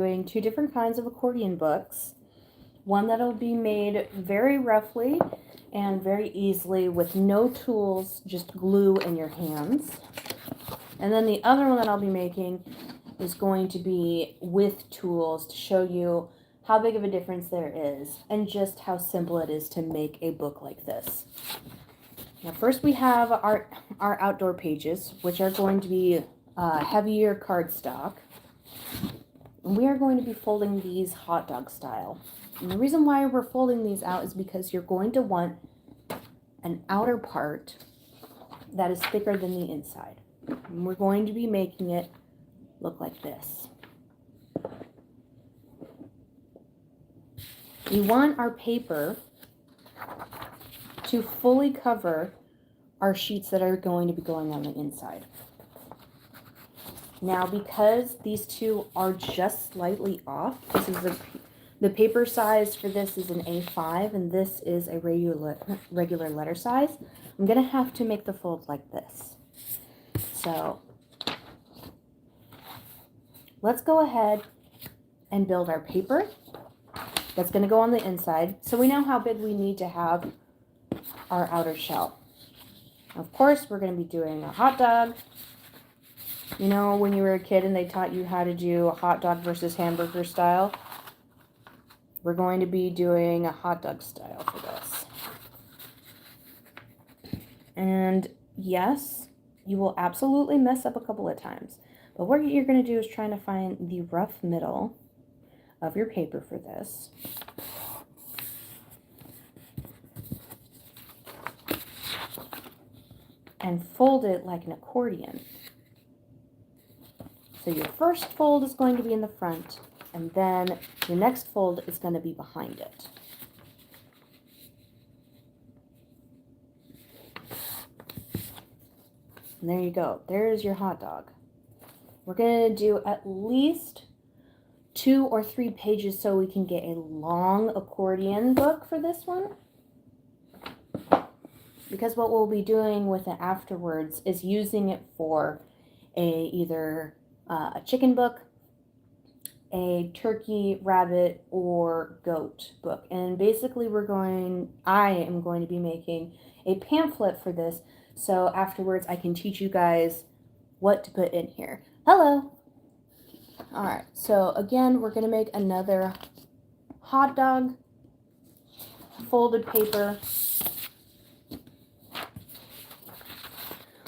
Doing two different kinds of accordion books. One that'll be made very roughly and very easily with no tools, just glue in your hands. And then the other one that I'll be making is going to be with tools to show you how big of a difference there is and just how simple it is to make a book like this. Now first we have our outdoor pages, which are going to be heavier cardstock. And we are going to be folding these hot dog style. And the reason why we're folding these out is because you're going to want an outer part that is thicker than the inside. And we're going to be making it look like this. We want our paper to fully cover our sheets that are going to be going on the inside. Now, because these two are just slightly off, this is the paper size for this is an A5 and this is a regular letter size. I'm going to have to make the fold like this. So let's go ahead and build our paper that's going to go on the inside. So we know how big we need to have our outer shell. Of course, we're going to be doing a hot dog. You know, when you were a kid and they taught you how to do a hot dog versus hamburger style? We're going to be doing a hot dog style for this. And yes, you will absolutely mess up a couple of times. But what you're going to do is trying to find the rough middle of your paper for this. And fold it like an accordion. So your first fold is going to be in the front, and then your next fold is going to be behind it. And there you go. There's your hot dog. We're going to do at least 2 or 3 pages so we can get a long accordion book for this one. Because what we'll be doing with it afterwards is using it for either a chicken book, a turkey, rabbit, or goat book. And basically I am going to be making a pamphlet for this, so afterwards I can teach you guys what to put in here. Hello! Alright, so again, we're going to make another hot dog, folded paper.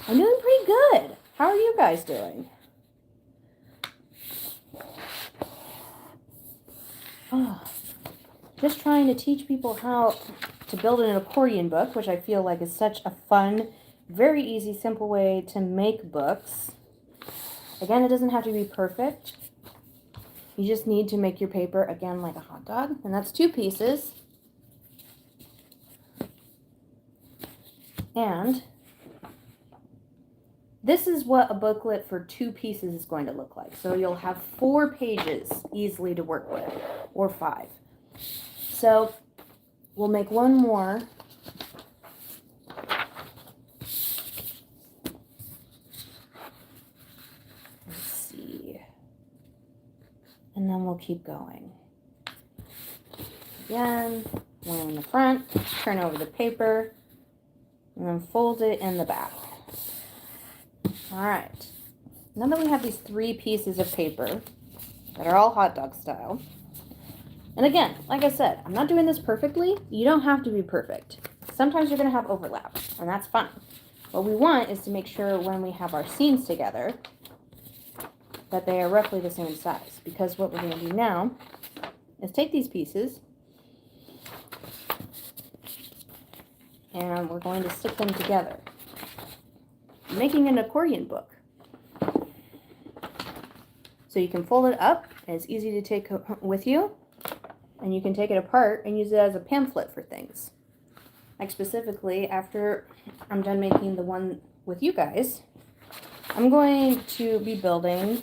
I'm doing pretty good. How are you guys doing? Oh, just trying to teach people how to build an accordion book, which I feel like is such a fun, very easy, simple way to make books. Again, it doesn't have to be perfect. You just need to make your paper, again, like a hot dog. And that's 2 pieces. And this is what a booklet for 2 pieces is going to look like. So you'll have 4 pages easily to work with, or 5. So we'll make one more. Let's see. And then we'll keep going. Again, one in the front, turn over the paper, and then fold it in the back. Alright, now that we have these 3 pieces of paper that are all hot dog style, and again, like I said, I'm not doing this perfectly. You don't have to be perfect. Sometimes you're going to have overlap, and that's fine. What we want is to make sure when we have our seams together that they are roughly the same size, because what we're going to do now is take these pieces and we're going to stick them together, making an accordion book. So you can fold it up, and it's easy to take with you, and you can take it apart and use it as a pamphlet for things. Like specifically, after I'm done making the one with you guys, I'm going to be building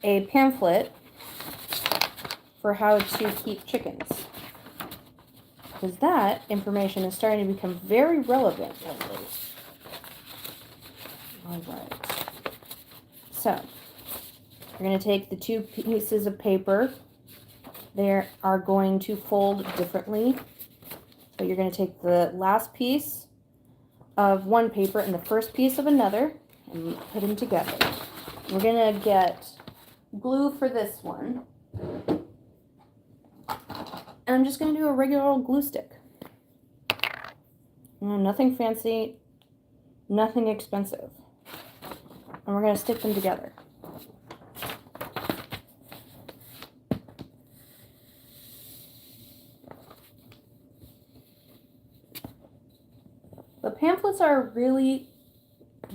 a pamphlet for how to keep chickens. Because that information is starting to become very relevant lately. Alright. So, You're going to take the two pieces of paper. They are going to fold differently. So you're going to take the last piece of one paper and the first piece of another and put them together. We're going to get glue for this one. And I'm just going to do a regular old glue stick. Nothing fancy, nothing expensive. And we're going to stick them together. The pamphlets are a really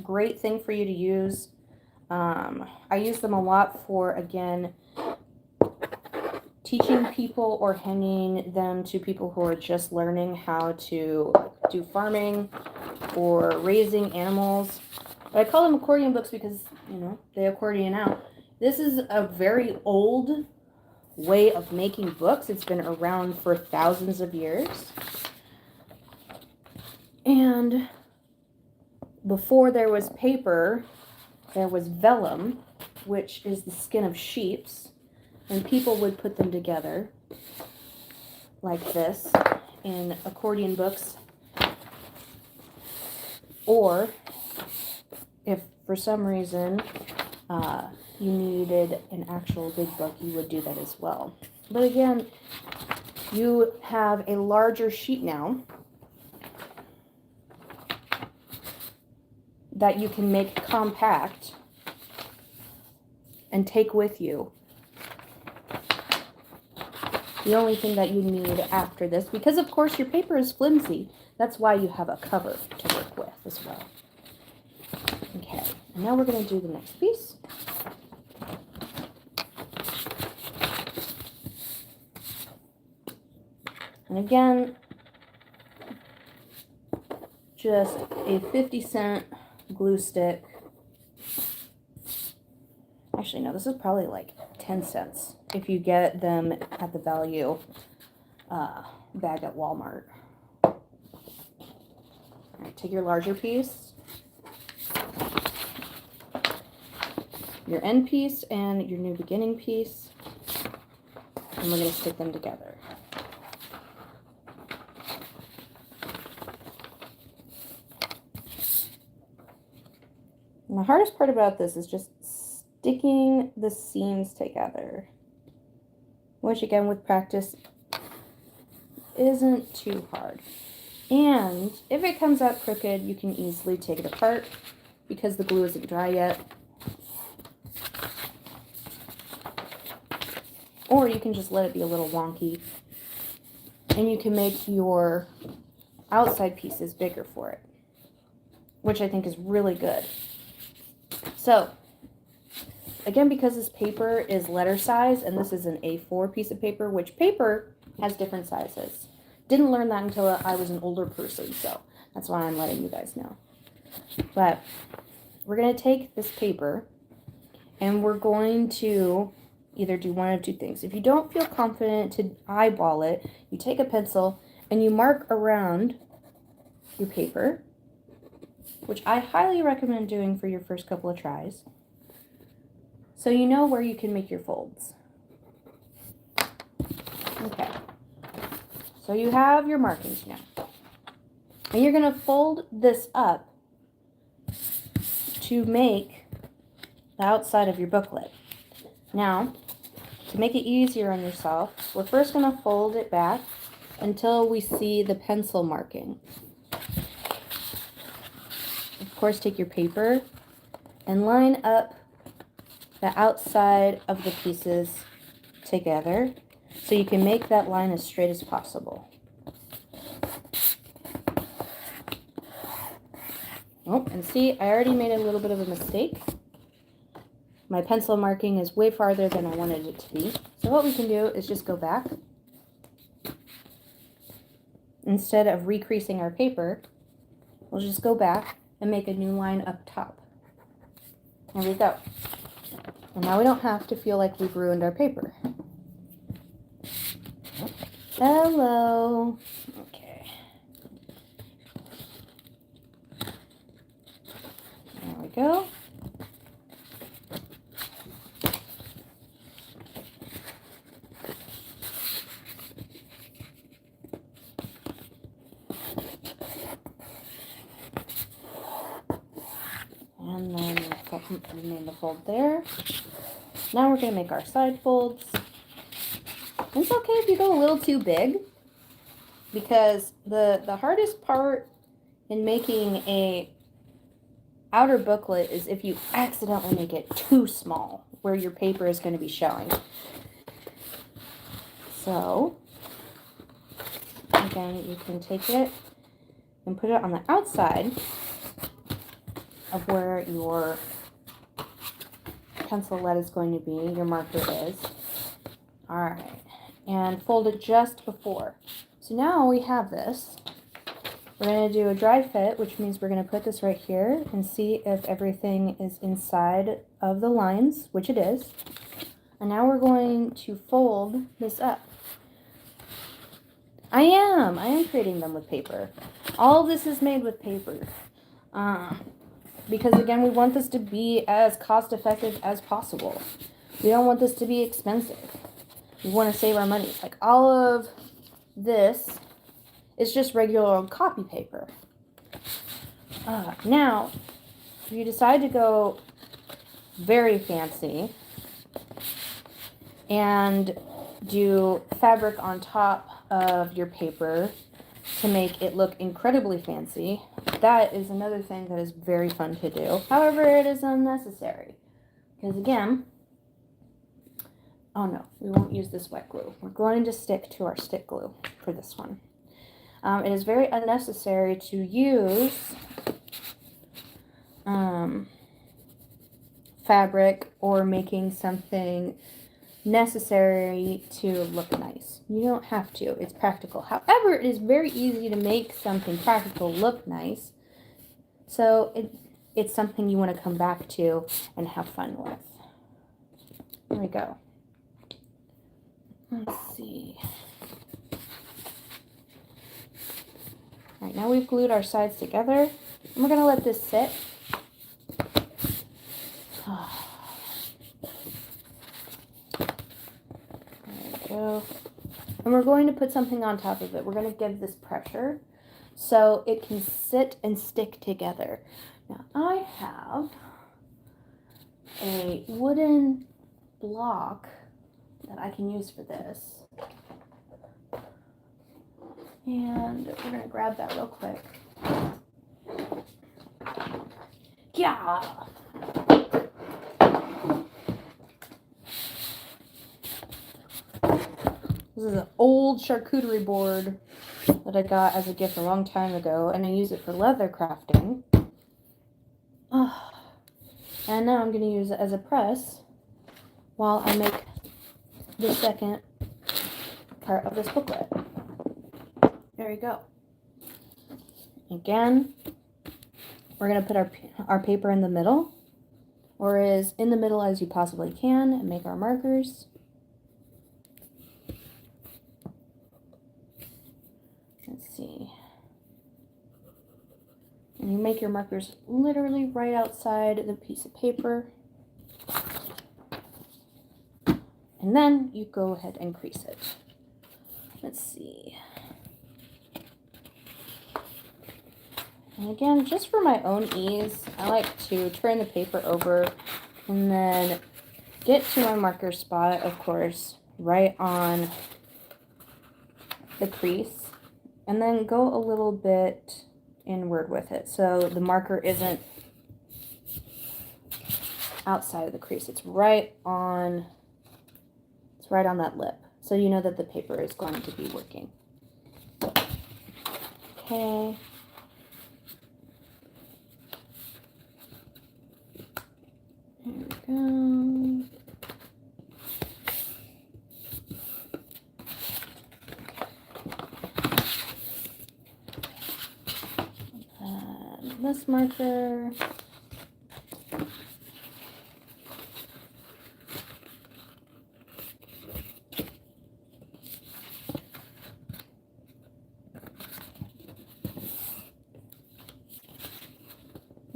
great thing for you to use. I use them a lot for, again, teaching people or handing them to people who are just learning how to do farming or raising animals. But I call them accordion books because, they accordion out. This is a very old way of making books. It's been around for thousands of years. And before there was paper, there was vellum, which is the skin of sheeps, and people would put them together like this in accordion books. Or if for some reason you needed an actual big book, you would do that as well. But again, you have a larger sheet now that you can make compact and take with you. The only thing that you need after this, because of course your paper is flimsy, that's why you have a cover to work with as well. Okay, and now we're going to do the next piece. And again, just a 50-cent glue stick. Actually, no, this is probably like 10 cents if you get them at the value bag at Walmart. All right, take your larger piece, your end piece, and your new beginning piece, and we're going to stick them together. And the hardest part about this is just sticking the seams together, which again with practice isn't too hard. And if it comes out crooked, you can easily take it apart because the glue isn't dry yet. Or you can just let it be a little wonky and you can make your outside pieces bigger for it, which I think is really good. So, again, because this paper is letter size, and this is an A4 piece of paper, which paper has different sizes. Didn't learn that until I was an older person, so that's why I'm letting you guys know. But we're going to take this paper, and we're going to either do one of two things. If you don't feel confident to eyeball it, you take a pencil, and you mark around your paper, which I highly recommend doing for your first couple of tries, so you know where you can make your folds. Okay, so you have your markings now, and you're going to fold this up to make the outside of your booklet. Now, to make it easier on yourself, we're first going to fold it back until we see the pencil marking. Of course, take your paper and line up the outside of the pieces together so you can make that line as straight as possible. Oh, and see, I already made a little bit of a mistake. My pencil marking is way farther than I wanted it to be. So what we can do is just go back. Instead of recreasing our paper, we'll just go back and make a new line up top. There we go. And now we don't have to feel like we've ruined our paper. Hello. Okay. There we go. We made the fold there. Now we're going to make our side folds. It's okay if you go a little too big, because the hardest part in making a outer booklet is if you accidentally make it too small where your paper is going to be showing. So again, you can take it and put it on the outside of where your pencil lead is going to be, your marker is. Alright, and fold it just before. So now we have this. We're going to do a dry fit, which means we're going to put this right here and see if everything is inside of the lines, which it is. And now we're going to fold this up. I am creating them with paper. All of this is made with paper. Because again, we want this to be as cost effective as possible. We don't want this to be expensive. We want to save our money. Like all of this is just regular old copy paper. Now, if you decide to go very fancy and do fabric on top of your paper to make it look incredibly fancy, that is another thing that is very fun to do. However, it is unnecessary. Because again, oh no, we won't use this wet glue. We're going to stick to our stick glue for this one. It is very unnecessary to use fabric or making something necessary to look nice. You don't have to. It's practical. However, it is very easy to make something practical look nice. So it's something you want to come back to and have fun with. There we go. Let's see. All right, now we've glued our sides together. And we're going to let this sit. There we go. And we're going to put something on top of it. We're going to give this pressure so it can sit and stick together. Now, I have a wooden block that I can use for this. And we're going to grab that real quick. Yeah! This is an old charcuterie board that I got as a gift a long time ago, and I use it for leather crafting. And now I'm going to use it as a press while I make the second part of this booklet. There you go. Again, we're going to put our paper in the middle, or as in the middle as you possibly can, and make our markers. Let's see. And you make your markers literally right outside the piece of paper. And then you go ahead and crease it. Let's see. And again, just for my own ease, I like to turn the paper over and then get to my marker spot, of course, right on the crease, and then go a little bit inward with it so the marker isn't outside of the crease. It's right on that lip, so you know that the paper is going to be working. Okay. There we go. This marker.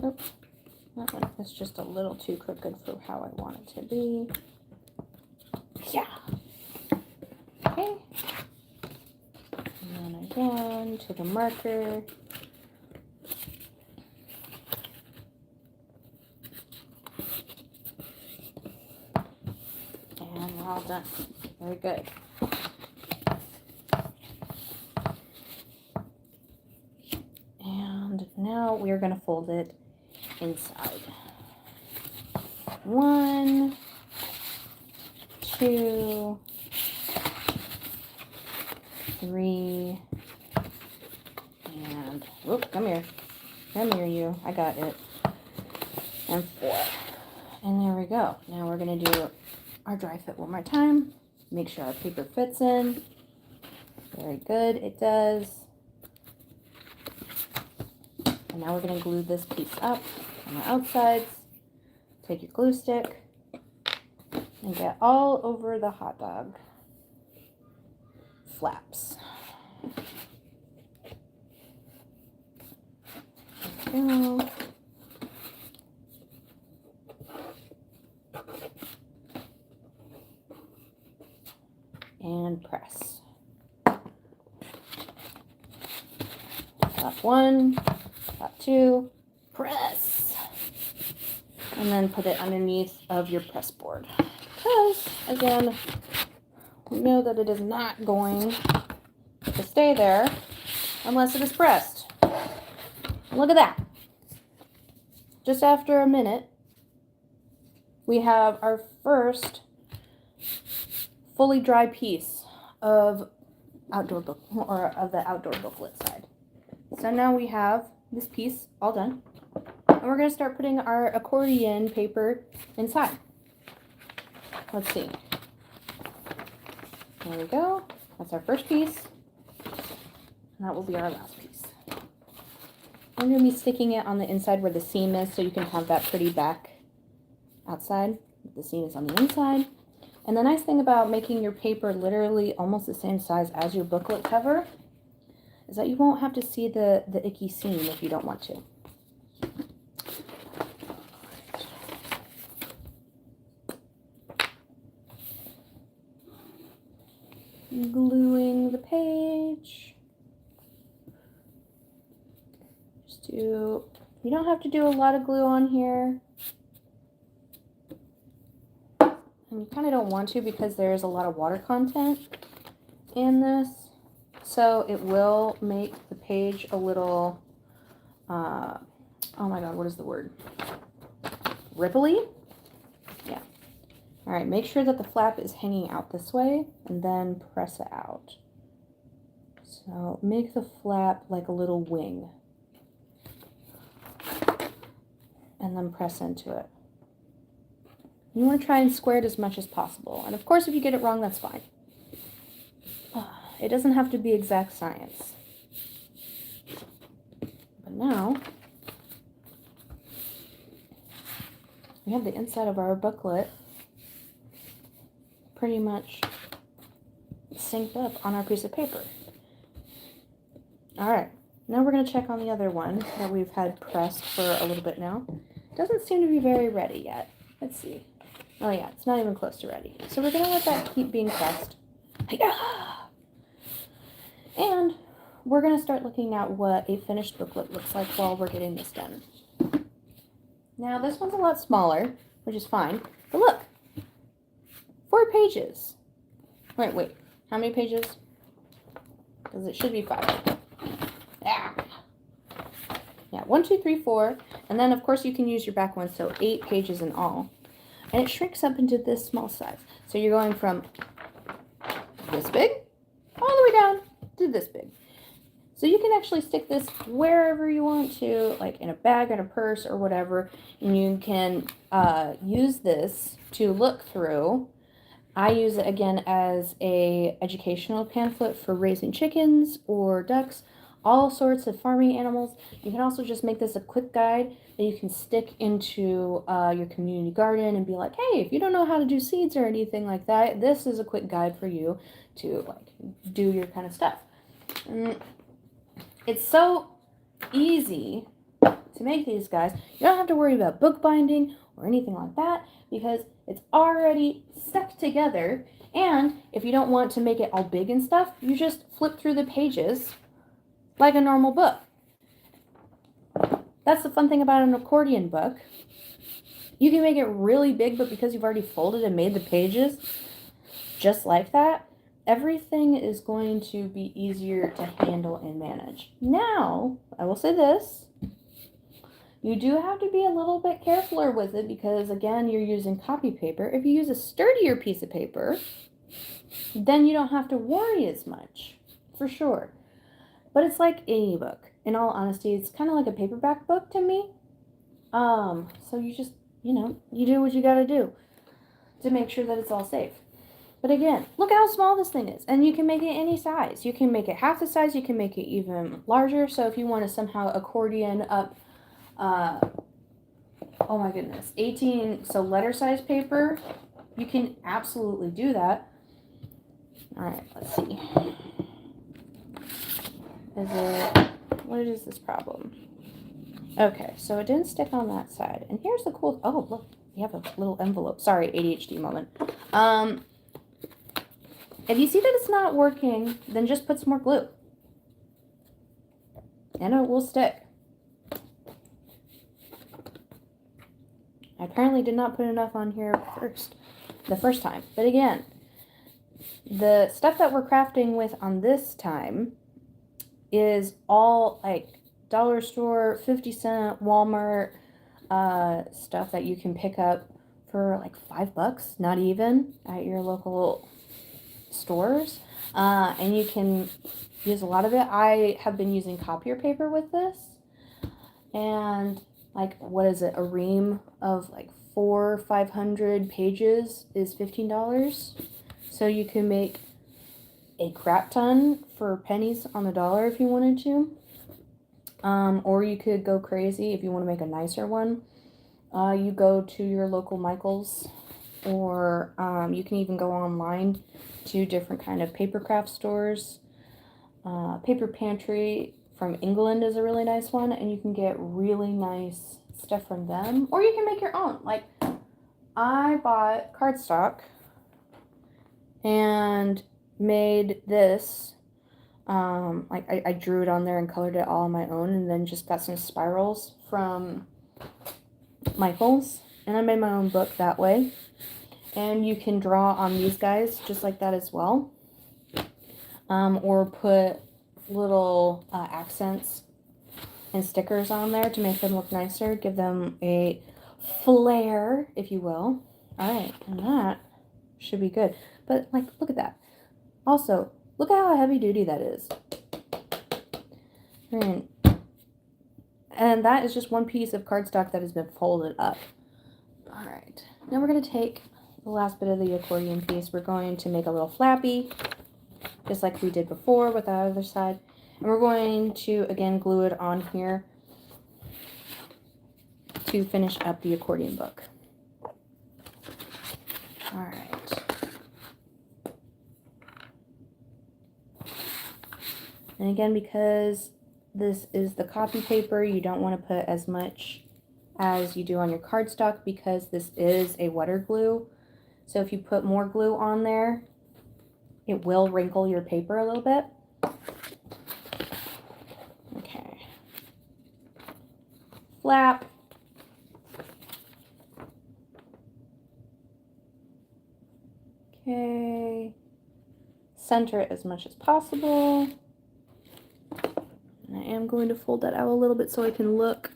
Nope. That one is just a little too crooked for how I want it to be. Yeah. Okay. And then again to the marker. All done. Very good. And now we're going to fold it inside. 1, 2, 3, and whoop, come here, you. I got it. And 4. And there we go. Now we're going to do our dry fit one more time. Make sure our paper fits in. Very good, it does. And now we're going to glue this piece up on the outsides. Take your glue stick and get all over the hot dog flaps. There we go. And press. Flap 1, flap 2, press. And then put it underneath of your press board. Because, again, we know that it is not going to stay there unless it is pressed. Look at that. Just after a minute, we have our first fully dry piece of outdoor book, or of the outdoor booklet side. So now we have this piece all done. And we're going to start putting our accordion paper inside. Let's see. There we go. That's our first piece. And that will be our last piece. I'm going to be sticking it on the inside where the seam is so you can have that pretty back outside. The seam is on the inside. And the nice thing about making your paper literally almost the same size as your booklet cover is that you won't have to see the icky seam if you don't want to. Gluing the page. You don't have to do a lot of glue on here. And you kind of don't want to because there's a lot of water content in this. So it will make the page a little, oh my God, what is the word? Ripply? Yeah. All right, make sure that the flap is hanging out this way and then press it out. So make the flap like a little wing. And then press into it. You want to try and square it as much as possible. And of course, if you get it wrong, that's fine. It doesn't have to be exact science. But now, we have the inside of our booklet pretty much synced up on our piece of paper. All right, now we're going to check on the other one that we've had pressed for a little bit now. Doesn't seem to be very ready yet. Let's see. Oh yeah, it's not even close to ready. So we're going to let that keep being pressed. And we're going to start looking at what a finished booklet looks like while we're getting this done. Now this one's a lot smaller, which is fine. But look, 4 pages. Wait, how many pages? Because it should be 5. Yeah, 1, 2, 3, 4. And then of course you can use your back one, so 8 pages in all. And it shrinks up into this small size. So you're going from this big all the way down to this big. So you can actually stick this wherever you want to, like in a bag, in a purse, or whatever. And you can use this to look through. I use it again as a educational pamphlet for raising chickens or ducks, all sorts of farming animals. You can also just make this a quick guide that you can stick into your community garden and be like, hey, if you don't know how to do seeds or anything like that, this is a quick guide for you to like do your kind of stuff. It's so easy to make these guys. You don't have to worry about bookbinding or anything like that because it's already stuck together. And if you don't want to make it all big and stuff, you just flip through the pages like a normal book. That's the fun thing about an accordion book. You can make it really big, but because you've already folded and made the pages, just like that, everything is going to be easier to handle and manage. Now, I will say this. You do have to be a little bit carefuler with it because, again, you're using copy paper. If you use a sturdier piece of paper, then you don't have to worry as much, for sure. But it's like any book. In all honesty, it's kind of like a paperback book to me. So you just, you do what you gotta do to make sure that it's all safe. But again, look how small this thing is. And you can make it any size. You can make it half the size. You can make it even larger. So if you want to somehow accordion up, oh my goodness, 18, so letter size paper, you can absolutely do that. All right, let's see. What is this problem? Okay, so it didn't stick on that side. And here's the cool, oh, look, you have a little envelope. Sorry, ADHD moment. If you see that it's not working, then just put some more glue. And it will stick. I apparently did not put enough on here the first time. But again, the stuff that we're crafting with on this time is all like dollar store, 50-cent, Walmart stuff that you can pick up for like $5, not even, at your local stores. And you can use a lot of it. I have been using copier paper with this. And like, what is it? A ream of like 400 or 500 pages is $15. So you can make a crap ton for pennies on the dollar if you wanted to. Or you could go crazy if you want to make a nicer one. You go to your local Michael's, or you can even go online to different kind of paper craft stores. Paper Pantry from England is a really nice one, and you can get really nice stuff from them. Or you can make your own. Like, I bought cardstock and made this. Like I drew it on there and colored it all on my own, and then just got some spirals from Michael's, and I made my own book that way. And you can draw on these guys just like that as well, or put little accents and stickers on there to make them look nicer, give them a flair, if you will. All right, and that should be good. But like, look at that. Also, look at how heavy duty that is. And that is just one piece of cardstock that has been folded up. All right, now we're going to take the last bit of the accordion piece. We're going to make a little flappy, just like we did before with the other side. And we're going to, again, glue it on here to finish up the accordion book. All right. And again, because this is the copy paper, you don't want to put as much as you do on your cardstock because this is a wetter glue. So if you put more glue on there, it will wrinkle your paper a little bit. Okay. Flap. Okay. Center it as much as possible. And I am going to fold that out a little bit so I can look.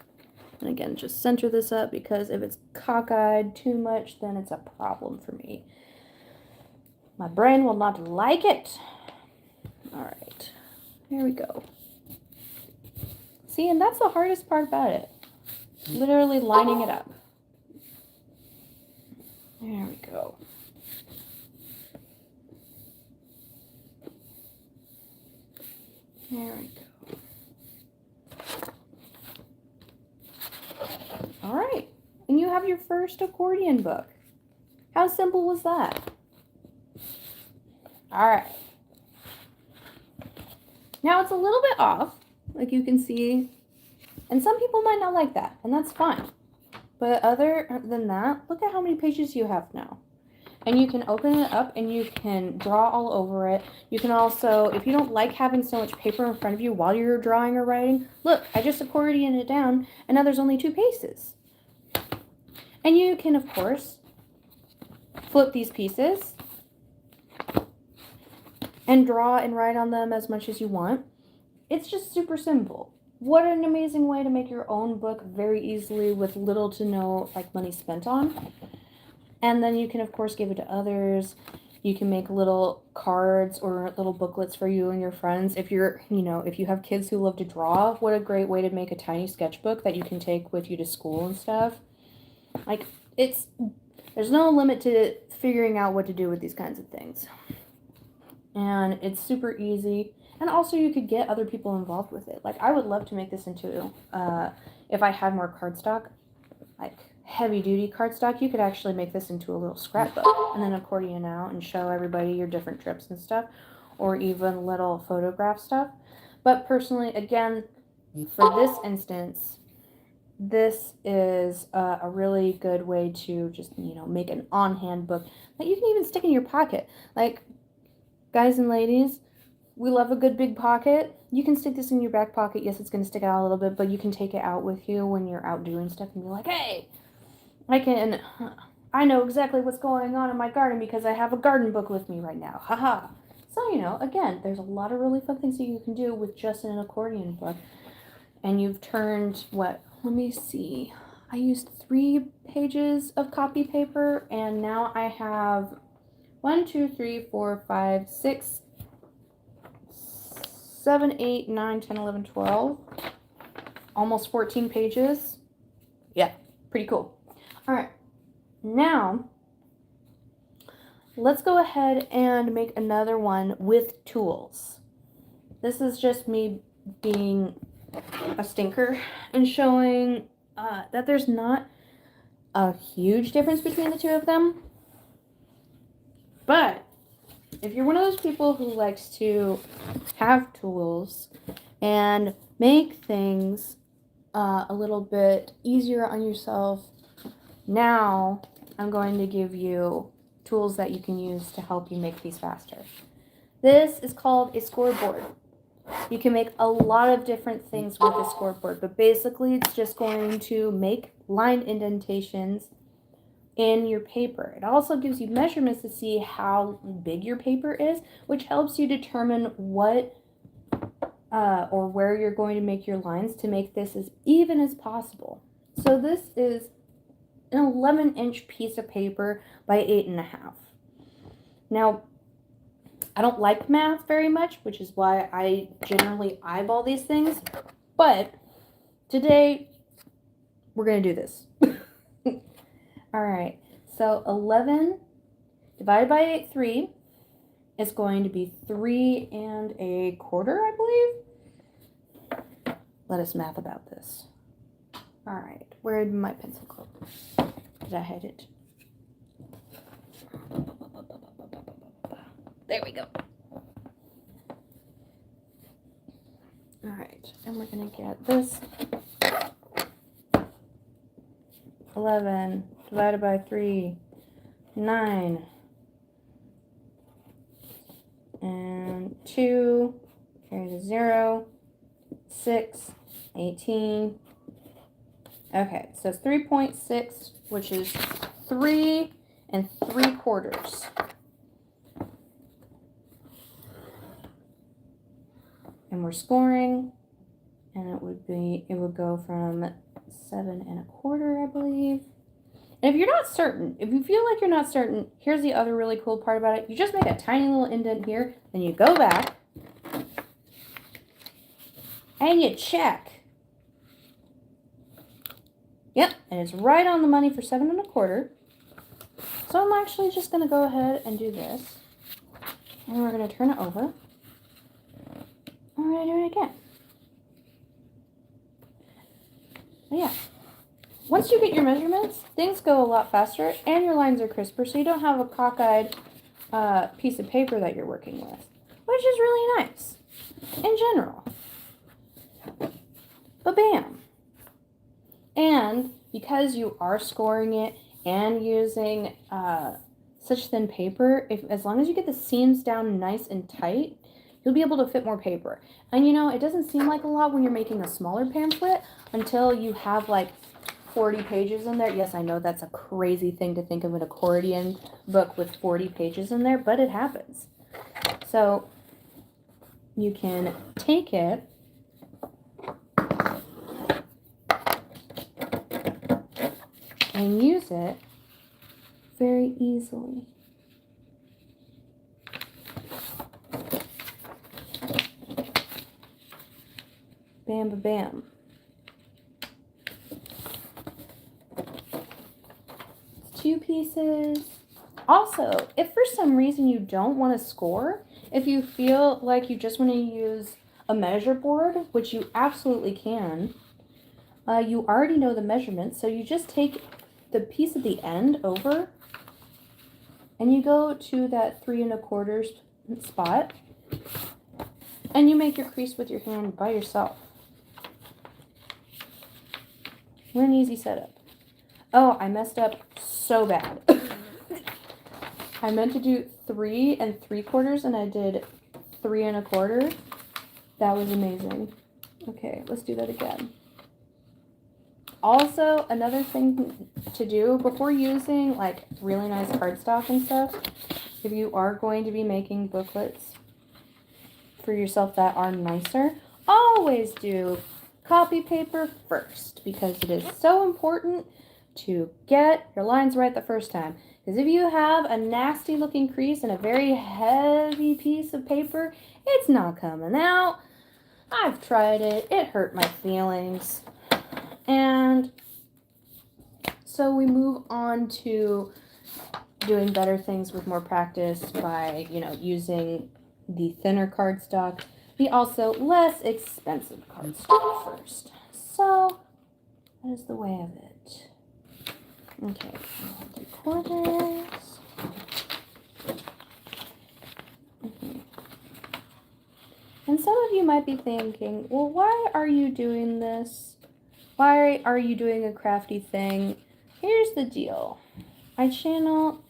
And again, just center this up, because if it's cockeyed too much, then it's a problem for me. My brain will not like it. All right, there we go. See, and that's the hardest part about it. Literally lining it up. There we go. There we go. All right, and you have your first accordion book. How simple was that? All right. Now it's a little bit off, like you can see, and some people might not like that, and that's fine. But other than that, look at how many pages you have now. And you can open it up and you can draw all over it. You can also, if you don't like having so much paper in front of you while you're drawing or writing, look, I just accordioned it down, and now there's only 2 pages. And you can, of course, flip these pieces and draw and write on them as much as you want. It's just super simple. What an amazing way to make your own book very easily with little to no like money spent on. And then you can of course give it to others. You can make little cards or little booklets for you and your friends. If you're, if you have kids who love to draw, what a great way to make a tiny sketchbook that you can take with you to school and stuff. Like, there's no limit to figuring out what to do with these kinds of things. And it's super easy. And also you could get other people involved with it. Like, I would love to make this into, if I had more cardstock, like heavy duty cardstock, you could actually make this into a little scrapbook and then accordion out and show everybody your different trips and stuff, or even little photograph stuff. But personally, again, for this instance, this is a really good way to just, make an on-hand book that you can even stick in your pocket. Like, guys and ladies, we love a good big pocket. You can stick this in your back pocket. Yes, it's going to stick out a little bit, but you can take it out with you when you're out doing stuff and be like, hey, I know exactly what's going on in my garden because I have a garden book with me right now. Haha. So, again, there's a lot of really fun things that you can do with just an accordion book. And you've turned, let me see. I used 3 pages of copy paper, and now I have 1, 2, 3, 4, 5, 6, 7, 8, 9, 10, 11, 12. Almost 14 pages. Yeah, pretty cool. All right, now let's go ahead and make another one with tools. This is just me being a stinker and showing that there's not a huge difference between the two of them. But if you're one of those people who likes to have tools and make things a little bit easier on yourself, now I'm going to give you tools that you can use to help you make these faster. This is called a scoreboard. You can make a lot of different things with a scoreboard, but basically it's just going to make line indentations in your paper. It also gives you measurements to see how big your paper is, which helps you determine what or where you're going to make your lines to make this as even as possible. So this is an 11-inch piece of paper by 8.5. Now, I don't like math very much, which is why I generally eyeball these things, but today we're going to do this. All right, so 11 divided by 3 is going to be 3 1/4, I believe. Let us math about this. All right, where did my pencil go? Did I hide it? There we go. All right, and we're going to get this. 11 divided by 3, 9. And 2, carry the 0, 6, 18. Okay, so it's 3.6, which is 3 3/4. And we're scoring, and it would go from 7 1/4, I believe. And if you're not certain, if you feel like you're not certain, here's the other really cool part about it. You just make a tiny little indent here, then you go back, and you check. Yep, and it's right on the money for 7 1/4. So I'm actually just going to go ahead and do this. And we're going to turn it over. And we're going to do it again. But yeah. Once you get your measurements, things go a lot faster and your lines are crisper, so you don't have a cockeyed piece of paper that you're working with, which is really nice in general. But bam. And because you are scoring it and using such thin paper, as long as you get the seams down nice and tight, you'll be able to fit more paper. And it doesn't seem like a lot when you're making a smaller pamphlet until you have like 40 pages in there. Yes, I know that's a crazy thing to think of an accordion book with 40 pages in there, but it happens. So you can take it and use it very easily. Bam, ba, bam. It's 2 pieces. Also, if for some reason you don't want to score, if you feel like you just want to use a measure board, which you absolutely can, you already know the measurements, so you just take the piece at the end over and you go to that 3 1/4 spot and you make your crease with your hand by yourself. What an easy setup. Oh, I messed up so bad. I meant to do 3 3/4 and I did 3 1/4. That was amazing. Okay, let's do that again. Also, another thing to do before using like really nice cardstock and stuff, if you are going to be making booklets for yourself that are nicer, always do copy paper first, because it is so important to get your lines right the first time. Because if you have a nasty looking crease and a very heavy piece of paper, it's not coming out. I've tried it. It hurt my feelings. And so we move on to doing better things with more practice by, using the thinner cardstock, the also less expensive cardstock first. So that is the way of it. Okay, 3/4. And some of you might be thinking, well, why are you doing this? Why are you doing a crafty thing? Here's the deal. My channel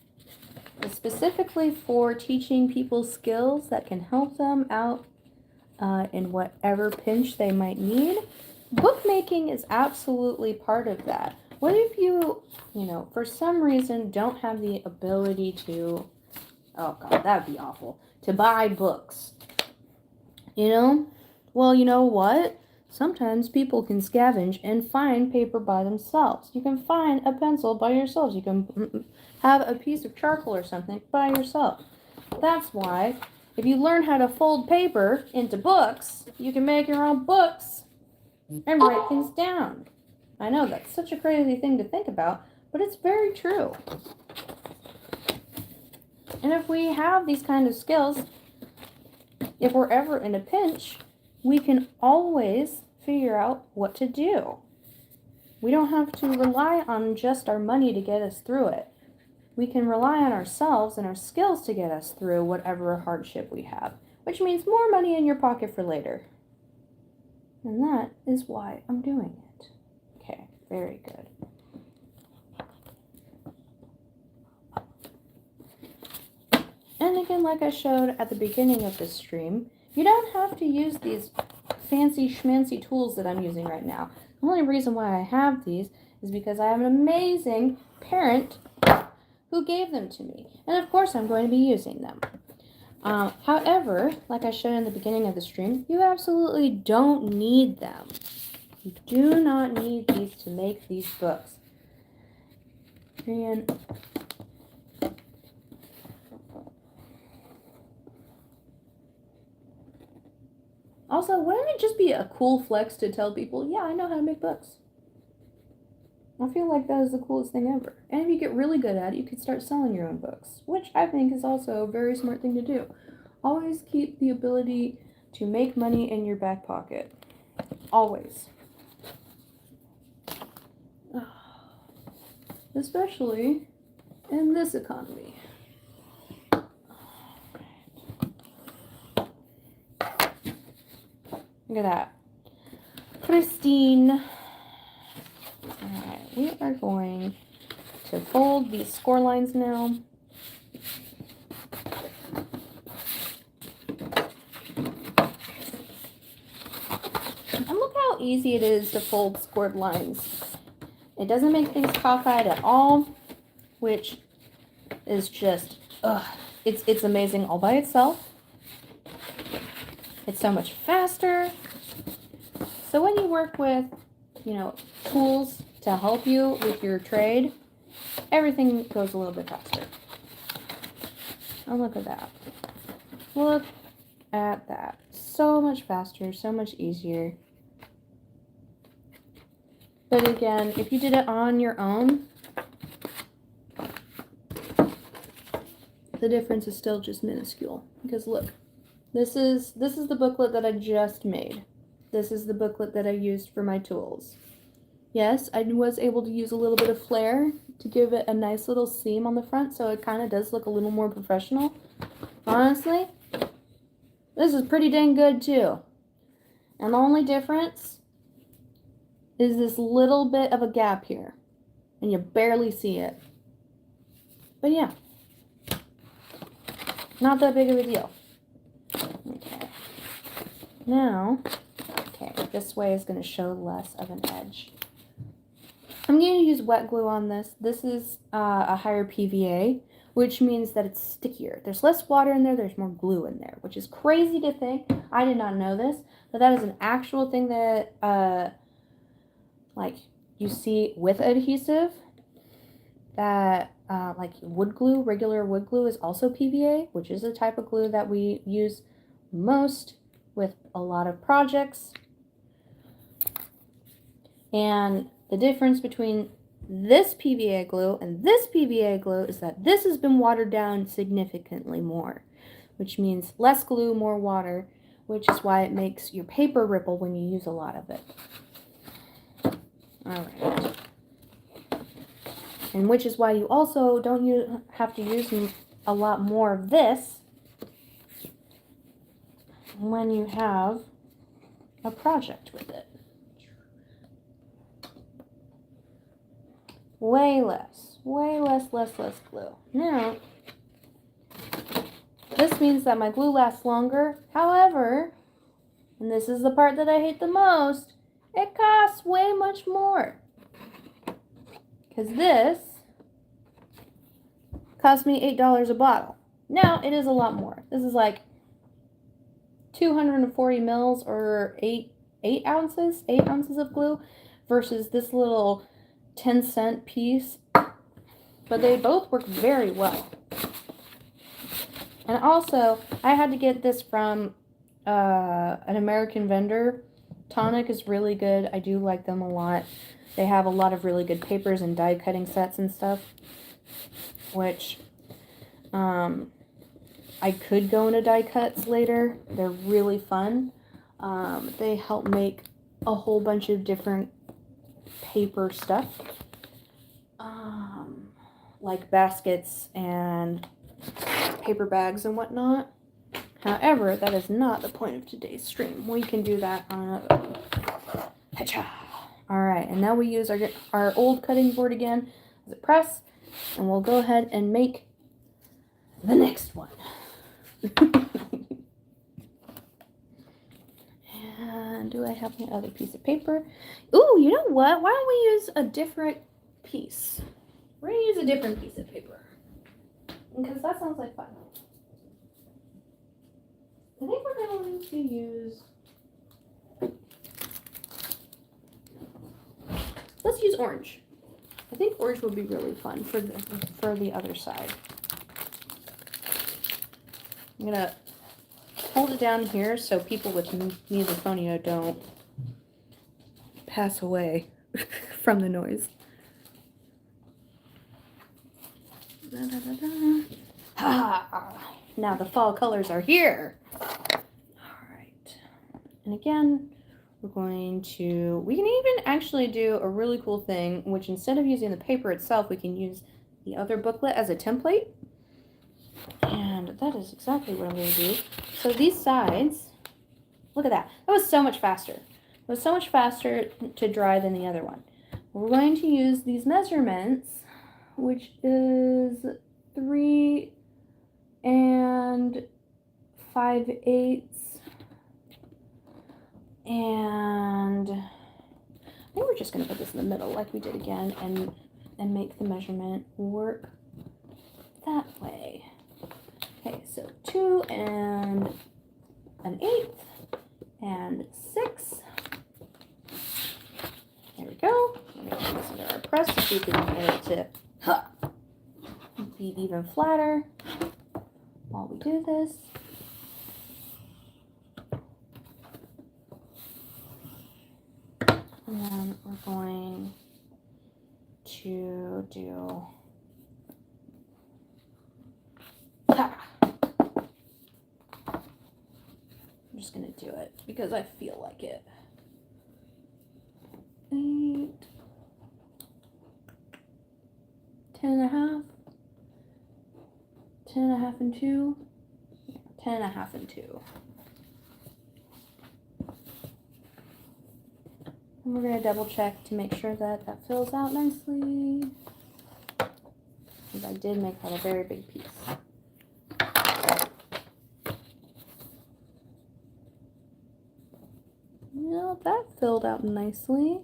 is specifically for teaching people skills that can help them out in whatever pinch they might need. Bookmaking is absolutely part of that. What if you, for some reason don't have the ability to, oh God, that would be awful, to buy books? Well, you know what? Sometimes people can scavenge and find paper by themselves. You can find a pencil by yourselves. You can have a piece of charcoal or something by yourself. That's why, if you learn how to fold paper into books, you can make your own books and write things down. I know that's such a crazy thing to think about, but it's very true. And if we have these kind of skills, if we're ever in a pinch, we can always figure out what to do. We don't have to rely on just our money to get us through it. We can rely on ourselves and our skills to get us through whatever hardship we have, which means more money in your pocket for later. And that is why I'm doing it. Okay, very good. And again, like I showed at the beginning of this stream, you don't have to use these fancy schmancy tools that I'm using right now. The only reason why I have these is because I have an amazing parent who gave them to me. And of course I'm going to be using them. However, like I showed in the beginning of the stream, you absolutely don't need them. You do not need these to make these books. And also, wouldn't it just be a cool flex to tell people, yeah, I know how to make books? I feel like that is the coolest thing ever. And if you get really good at it, you could start selling your own books, which I think is also a very smart thing to do. Always keep the ability to make money in your back pocket. Always. Especially in this economy. Look at that. Pristine. Alright, we are going to fold these score lines now. And look how easy it is to fold scored lines. It doesn't make things cockeyed at all, which is just, it's amazing all by itself. It's so much faster. So when you work with, you know, tools to help you with your trade, everything goes a little bit faster. Oh, look at that. Look at that. So much faster, so much easier. But again, if you did it on your own, the difference is still just minuscule. Because look, this is the booklet that I just made. This is the booklet that I used for my tools. Yes, I was able to use a little bit of flair to give it a nice little seam on the front, so it kind of does look a little more professional. Honestly, this is pretty dang good too. And the only difference is this little bit of a gap here, and you barely see it. But yeah, not that big of a deal. Okay. Now, okay, this way is going to show less of an edge. I'm going to use wet glue on this. This is a higher PVA, which means that it's stickier. There's less water in there, there's more glue in there, which is crazy to think. I did not know this, but that is an actual thing that like you see with adhesive, that like wood glue, regular wood glue is also PVA, which is a type of glue that we use most with a lot of projects. And the difference between this PVA glue and this PVA glue is that this has been watered down significantly more, which means less glue, more water, which is why it makes your paper ripple when you use a lot of it. All right. And which is why you also don't have to use a lot more of this when you have a project with it. Way less glue. Now, this means that my glue lasts longer. However, and this is the part that I hate the most, it costs way much more. Because this cost me $8 a bottle. Now, it is a lot more. This is like 240 mils or 8 ounces of glue versus this little 10-cent piece, but they both work very well. And also, I had to get this from an American vendor. Tonic is really good. I do like them a lot. They have a lot of really good papers and die cutting sets and stuff, which I could go into die cuts later. They're really fun. They help make a whole bunch of different paper stuff, like baskets and paper bags and whatnot. However, that is not the point of today's stream. We can do that on another. Alright, and now we use our old cutting board again as a press, and we'll go ahead and make the next one. And do I have my other piece of paper? Ooh, you know what? Why don't we use a different piece? We're going to use a different piece of paper, because that sounds like fun. I think we're going to use... Let's use orange. I think orange would be really fun for the other side. I'm going to hold it down here so people with misophonia don't pass away from the noise. Da, da, da, da. Ha! Now the fall colors are here. All right. And again, we can even actually do a really cool thing, which instead of using the paper itself, we can use the other booklet as a template. And that is exactly what I'm going to do. So these sides, look at that. That was so much faster. It was so much faster to dry than the other one. We're going to use these measurements, which is 3 5/8. And I think we're just going to put this in the middle like we did again and make the measurement work that way. Okay, so 2 1/8. and 6. There we go. We're going to put this into our press so we can get it to be even flatter while we do this. And then we're going to do I'm just going to do it because I feel like it. 8, 10.5, 10.5 and 2, 10.5 and 2. And we're going to double check to make sure that that fills out nicely. Because I did make that a very big piece. No, that filled out nicely.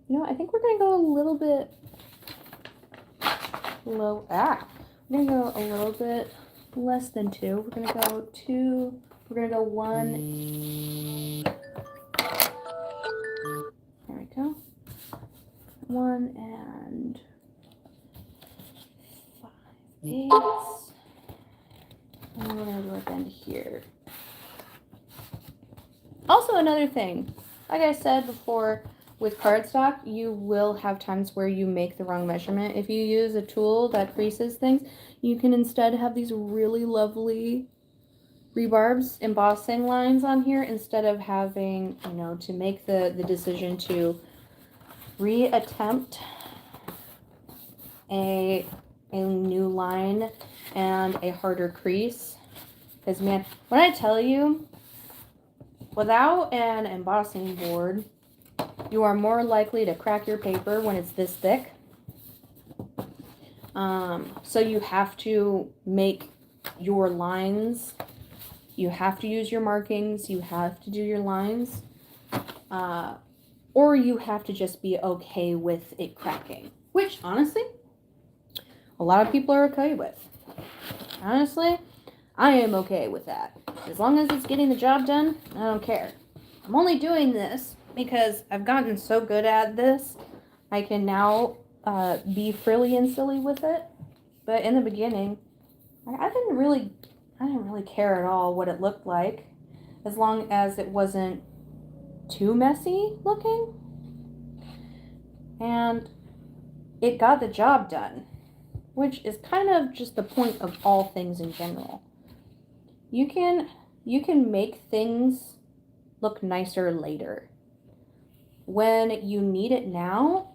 You know, I think we're going to go a little bit low. We're going to go a little bit less than 2. We're going to go 2. We're going to go 1. There we go. 1 and 5/8. And we're going to go at the end here. Also, another thing, like I said before, with cardstock, you will have times where you make the wrong measurement. If you use a tool that creases things, you can instead have these really lovely rebarbs, embossing lines on here instead of having, you know, to make the decision to reattempt a new line and a harder crease. Because, man, when I tell you, without an embossing board, you are more likely to crack your paper when it's this thick. So you have to make your lines. You have to use your markings. You have to do your lines. Or you have to just be okay with it cracking. Which, honestly, a lot of people are okay with. Honestly, I am okay with that. As long as it's getting the job done, I don't care. I'm only doing this because I've gotten so good at this, I can now be frilly and silly with it. But in the beginning, I didn't really care at all what it looked like, as long as it wasn't too messy looking. And it got the job done, which is kind of just the point of all things in general. You can make things look nicer later. When you need it now,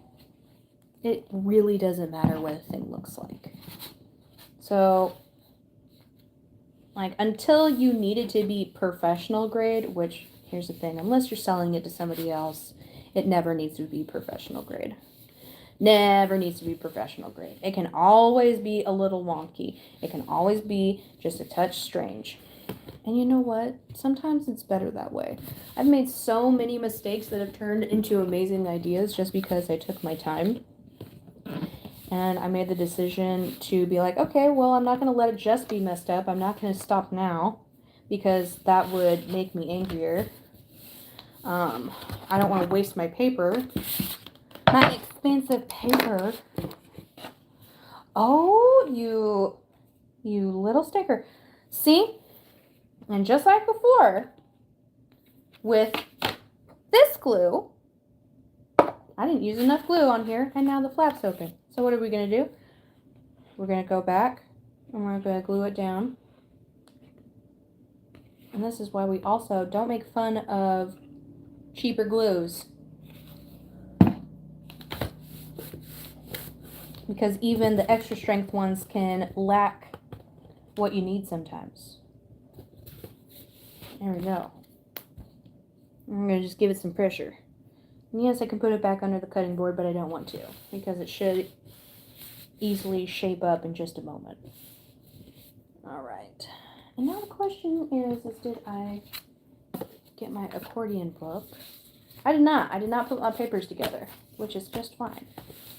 it really doesn't matter what a thing looks like. So, like, until you need it to be professional grade, which, here's the thing, unless you're selling it to somebody else, it never needs to be professional grade. Never needs to be professional grade. It can always be a little wonky. It can always be just a touch strange. And you know what? Sometimes it's better that way. I've made so many mistakes that have turned into amazing ideas just because I took my time. And I made the decision to be like, okay, well, I'm not going to let it just be messed up. I'm not going to stop now because that would make me angrier. I don't want to waste my paper. My expensive paper. Oh, you little sticker. See? And just like before, with this glue, I didn't use enough glue on here, and now the flap's open. So what are we going to do? We're going to go back, and we're going to glue it down. And this is why we also don't make fun of cheaper glues. Because even the extra strength ones can lack what you need sometimes. There we go. I'm going to just give it some pressure. And yes, I can put it back under the cutting board, but I don't want to, because it should easily shape up in just a moment. Alright. And now the question is did I get my accordion book? I did not. I did not put my papers together, which is just fine.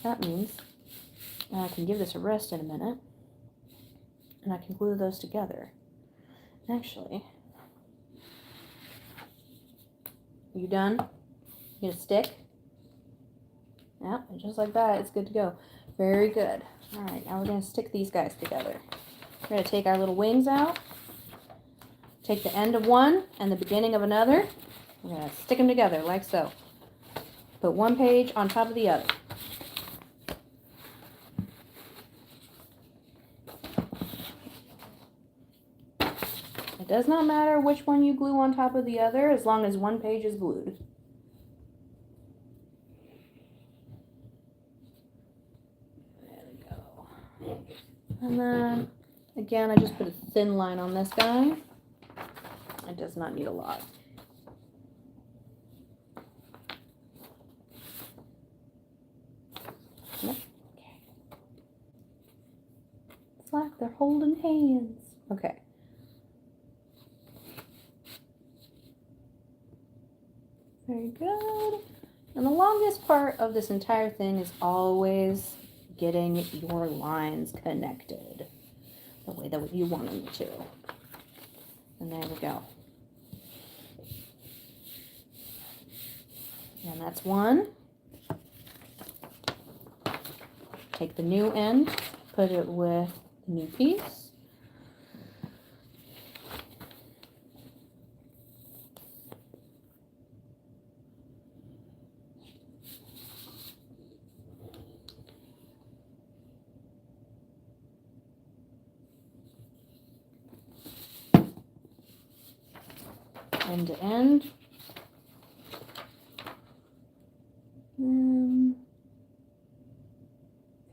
That means I can give this a rest in a minute, and I can glue those together. Actually, You done? You gonna stick? Yep, and just like that, it's good to go. Very good. All right, now we're gonna stick these guys together. We're gonna take our little wings out, take the end of one and the beginning of another. We're gonna stick them together like so. Put one page on top of the other. It does not matter which one you glue on top of the other as long as one page is glued. There we go. And then, again, I just put a thin line on this guy. It does not need a lot. Yep. Okay. It's like they're holding hands. Okay. Very good. And the longest part of this entire thing is always getting your lines connected the way that you want them to. And there we go. And that's one. Take the new end, put it with the new piece. End to end.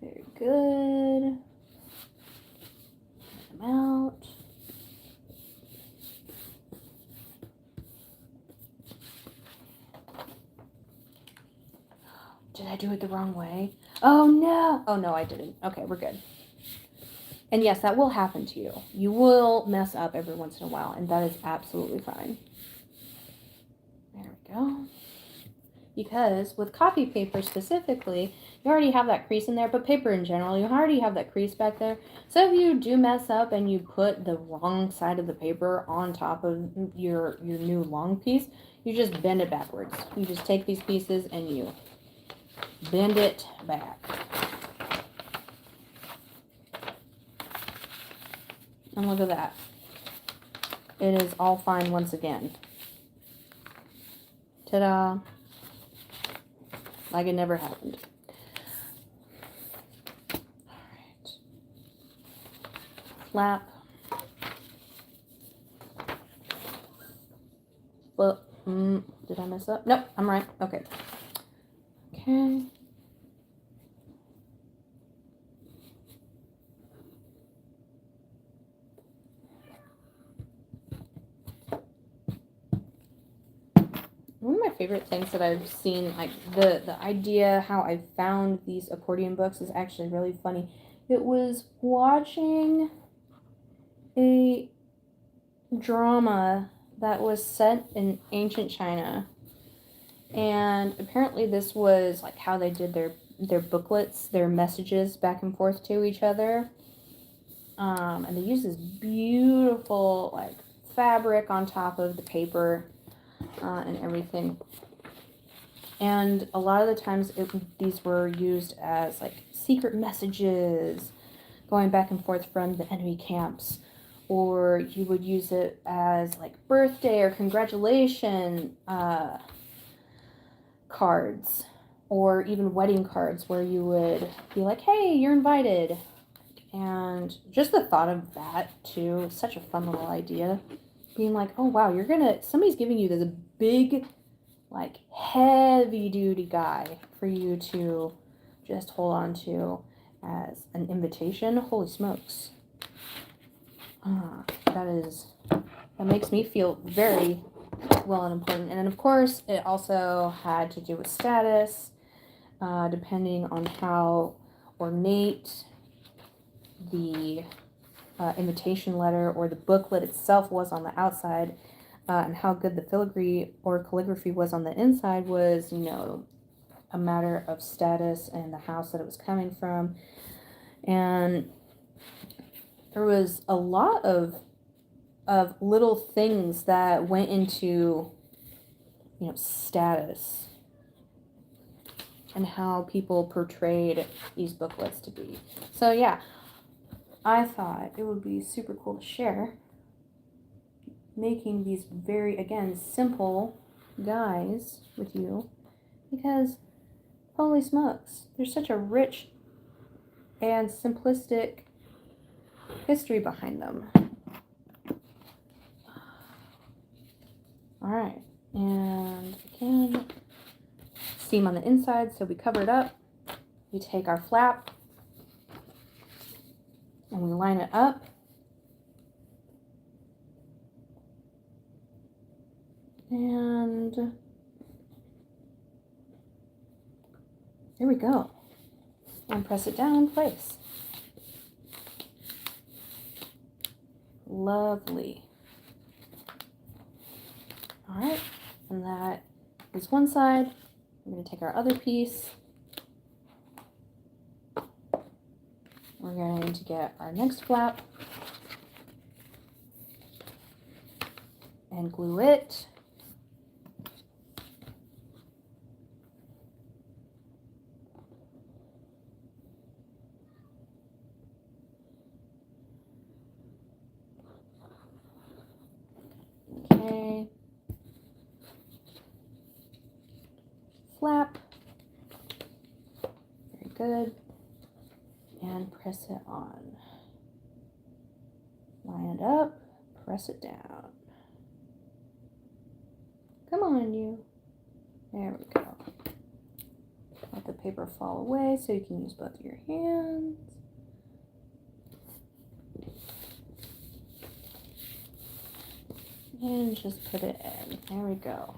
Very good. Get them out. Did I do it the wrong way? Oh no! Oh no, I didn't. Okay, we're good. And yes, that will happen to you. You will mess up every once in a while, and that is absolutely fine. There we go. Because with copy paper specifically, you already have that crease in there, but paper in general, you already have that crease back there. So if you do mess up and you put the wrong side of the paper on top of your new long piece, you just bend it backwards. You just take these pieces and you bend it back. And look at that. It is all fine once again. Ta-da. Like it never happened. Alright. Flap. Well, did I mess up? Nope, I'm right. Okay. Okay. One of my favorite things that I've seen, like the idea how I found these accordion books is actually really funny. It was watching a drama that was set in ancient China. And apparently this was like how they did their booklets, their messages back and forth to each other. And they used this beautiful like fabric on top of the paper. And everything. And a lot of the times these were used as like secret messages going back and forth from the enemy camps, or you would use it as like birthday or congratulation cards, or even wedding cards where you would be like, hey, you're invited. And just the thought of that too, such a fun little idea. Being like, oh wow, somebody's giving you this big, like heavy duty guy for you to just hold on to as an invitation. Holy smokes. That makes me feel very well and important. And then of course it also had to do with status, depending on how ornate the invitation letter or the booklet itself was on the outside, and how good the filigree or calligraphy was on the inside was, a matter of status and the house that it was coming from. And there was a lot of little things that went into, status and how people portrayed these booklets to be. So yeah, I thought it would be super cool to share making these very, again, simple guys with you, because holy smokes, there's such a rich and simplistic history behind them. All right, and again, seam on the inside, so we cover it up. We take our flap and we line it up. And there we go. And press it down in place. Lovely. All right, and that is one side. We're going to take our other piece. We're going to get our next flap and glue it. Okay. Flap. Very good. And press it on. Line it up, press it down. Come on, you. There we go. Let the paper fall away so you can use both of your hands. And just put it in. There we go.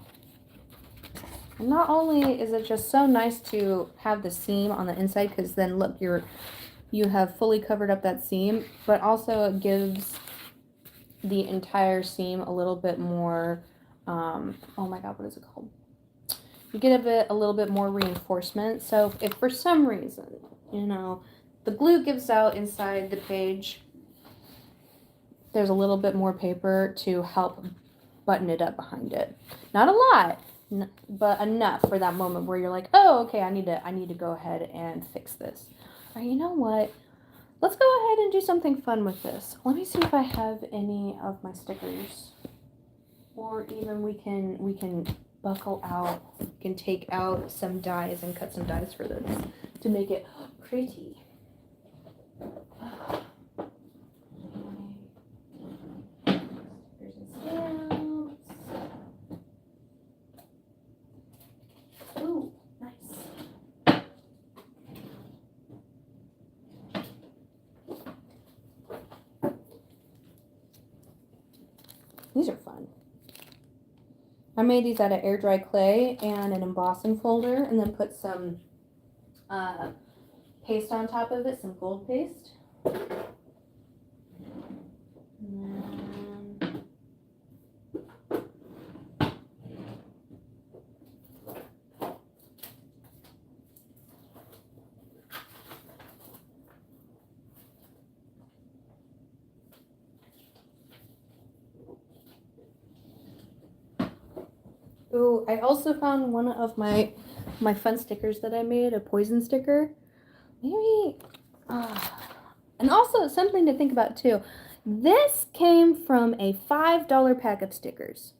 And not only is it just so nice to have the seam on the inside, because then look, you have fully covered up that seam, but also it gives the entire seam a little bit more, oh my god, what is it called? You get a little bit more reinforcement. So if for some reason, the glue gives out inside the page, there's a little bit more paper to help button it up behind it. Not a lot, but enough for that moment where you're like, oh, okay, I need to go ahead and fix this. Or you know what? Let's go ahead and do something fun with this. Let me see if I have any of my stickers. Or even we can buckle out, we can take out some dies and cut some dies for this to make it pretty. Ooh, nice. These are fun. I made these out of air dry clay and an embossing folder, and then put some paste on top of it, some gold paste. Ooh, I also found one of my fun stickers that I made, a poison sticker. Maybe, and also something to think about too. This came from a $5 pack of stickers.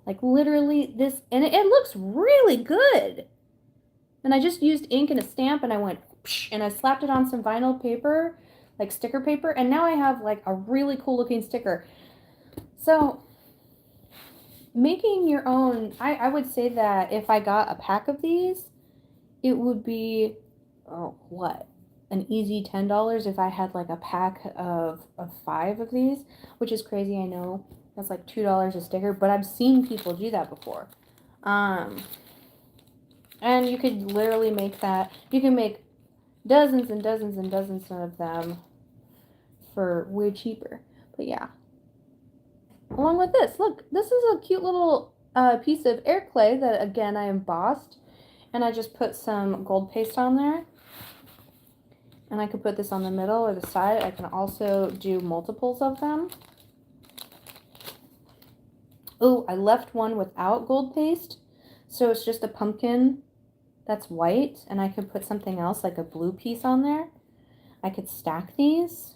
Like literally this, and it looks really good. And I just used ink and a stamp, and I went, psh, and I slapped it on some vinyl paper, like sticker paper, and now I have like a really cool looking sticker. So making your own, I would say that if I got a pack of these, it would be, an easy $10 if I had like a pack of 5 of these, which is crazy, I know. That's like $2 a sticker, but I've seen people do that before. And you could literally make that, you can make dozens and dozens and dozens of them for way cheaper. But yeah. Along with this, look, this is a cute little piece of air clay that, again, I embossed. And I just put some gold paste on there. And I could put this on the middle or the side. I can also do multiples of them. Oh, I left one without gold paste. So it's just a pumpkin that's white, and I could put something else like a blue piece on there. I could stack these.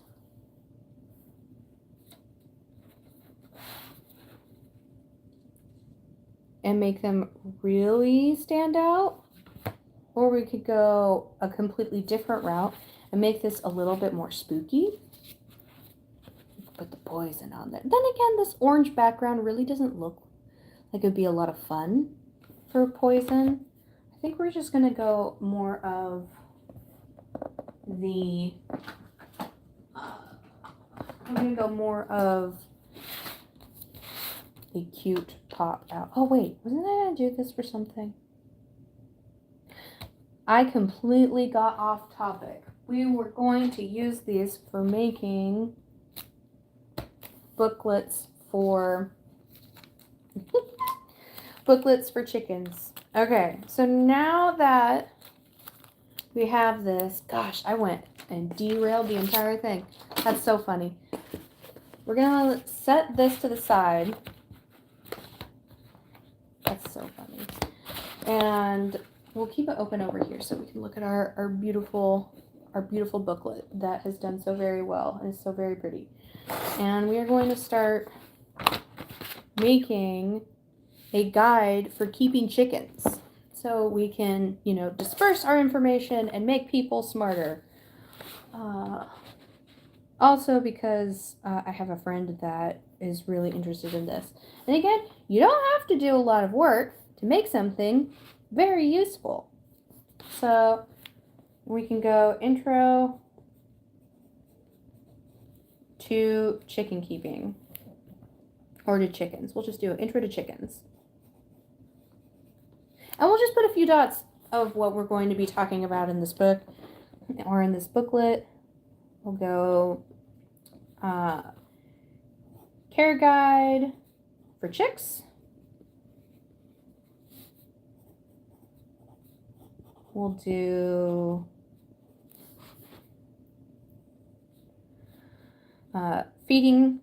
And make them really stand out. Or we could go a completely different route and make this a little bit more spooky. Put the poison on there. Then again, this orange background really doesn't look like it would be a lot of fun for poison. I think we're just going to go more of the... I'm going to go more of the cute pop out. Oh, wait. Wasn't I going to do this for something? I completely got off topic. We were going to use these for making booklets for booklets for chickens. Okay, so now that we have this, gosh, I went and derailed the entire thing. That's so funny. We're gonna set this to the side. That's so funny. And we'll keep it open over here so we can look at our beautiful booklet that has done so very well and is so very pretty. And we are going to start making a guide for keeping chickens so we can, you know, disperse our information and make people smarter. Also because I have a friend that is really interested in this. And again, you don't have to do a lot of work to make something very useful. So we can go intro to chicken keeping, or to chickens. We'll just do intro to chickens. And we'll just put a few dots of what we're going to be talking about in this book or in this booklet. We'll go care guide for chicks. We'll do feeding.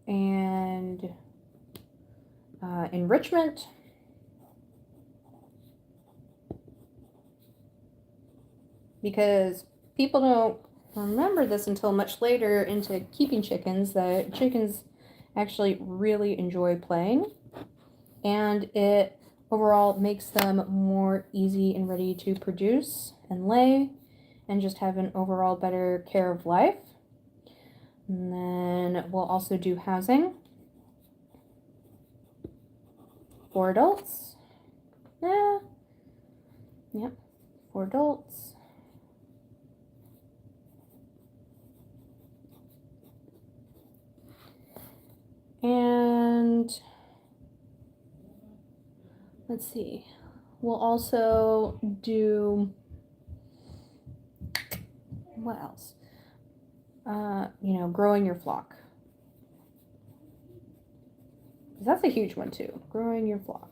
And enrichment. Because people don't remember this until much later into keeping chickens, that chickens actually really enjoy playing, and it overall makes them more easy and ready to produce and lay and just have an overall better care of life. And then we'll also do housing for adults. Yep, for adults. And let's see, we'll also do, what else? You know, growing your flock. That's a huge one too, growing your flock.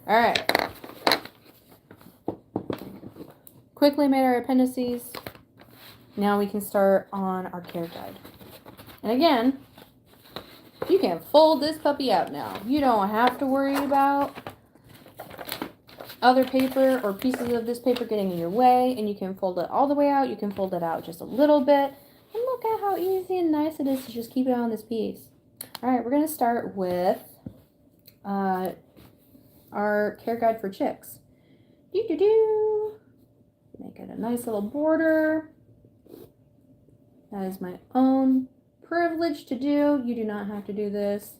All right. Quickly made our appendices. Now we can start on our care guide. And again, you can fold this puppy out now. You don't have to worry about other paper or pieces of this paper getting in your way, and you can fold it all the way out. You can fold it out just a little bit. And look at how easy and nice it is to just keep it on this piece. All right, we're going to start with our care guide for chicks. Make it a nice little border. That is my own privilege to do. You do not have to do this.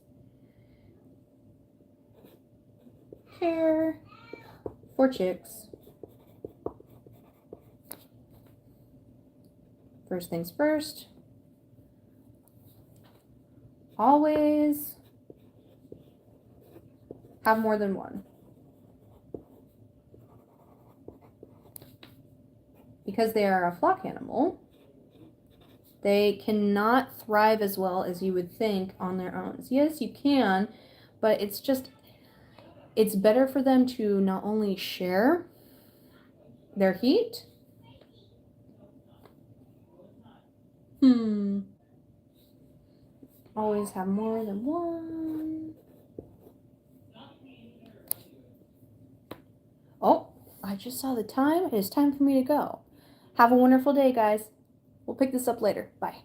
Care for chicks. First things first. Always have more than one. Because they are a flock animal, they cannot thrive as well as you would think on their own. So yes, you can, but it's better for them to not only share their heat, Always have more than one. Oh, I just saw the time. It is time for me to go. Have a wonderful day, guys. We'll pick this up later. Bye.